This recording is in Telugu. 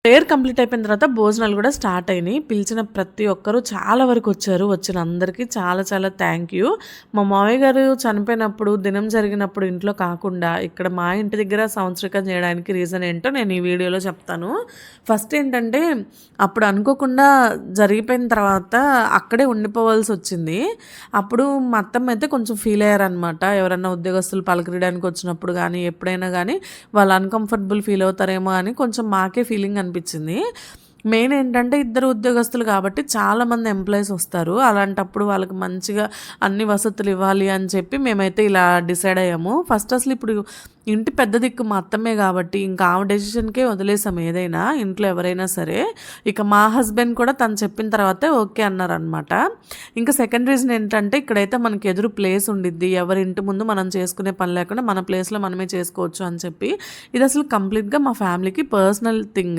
ప్రేయర్ కంప్లీట్ అయిపోయిన తర్వాత భోజనాలు కూడా స్టార్ట్ అయినాయి. పిలిచిన ప్రతి ఒక్కరూ చాలా వరకు వచ్చారు. వచ్చిన అందరికీ చాలా చాలా థ్యాంక్ యూ. మా మావయ్య గారు చనిపోయినప్పుడు దినం జరిగినప్పుడు ఇంట్లో కాకుండా ఇక్కడ మా ఇంటి దగ్గర సంవత్సరికం చేయడానికి రీజన్ ఏంటో నేను ఈ వీడియోలో చెప్తాను. ఫస్ట్ ఏంటంటే అప్పుడు అనుకోకుండా జరిగిపోయిన తర్వాత అక్కడే ఉండిపోవాల్సి వచ్చింది. అప్పుడు మా అత్తమ్మ అయితే కొంచెం ఫీల్ అయ్యారనమాట. ఎవరన్నా ఉద్యోగస్తులు పలకరియడానికి వచ్చినప్పుడు కానీ ఎప్పుడైనా కానీ వాళ్ళు అన్కంఫర్టబుల్ ఫీల్ అవుతారేమో అని కొంచెం మాకే ఫీలింగ్ అనిపించింది. మెయిన్ ఏంటంటే ఇద్దరు ఉద్యోగస్తులు కాబట్టి చాలామంది ఎంప్లాయీస్ వస్తారు. అలాంటప్పుడు వాళ్ళకి మంచిగా అన్ని వసతులు ఇవ్వాలి అని చెప్పి మేమైతే ఇలా డిసైడ్ అయ్యాము. ఫస్ట్ అసలు ఇప్పుడు ఇంటి పెద్ద దిక్కు మా అత్తమ్మే కాబట్టి ఇంకా ఆమె డెసిషన్కే వదిలేసాం ఏదైనా, ఇంట్లో ఎవరైనా సరే. ఇక మా హస్బెండ్ కూడా తను చెప్పిన తర్వాతే ఓకే అన్నారనమాట. ఇంకా సెకండ్ రీజన్ ఏంటంటే ఇక్కడైతే మనకి ఎదురు ప్లేస్ ఉండిద్ది, ఎవరి ఇంటి ముందు మనం చేసుకునే పని లేకుండా మన ప్లేస్లో మనమే చేసుకోవచ్చు అని చెప్పి ఇది అసలు కంప్లీట్గా మా ఫ్యామిలీకి పర్సనల్ థింగ్.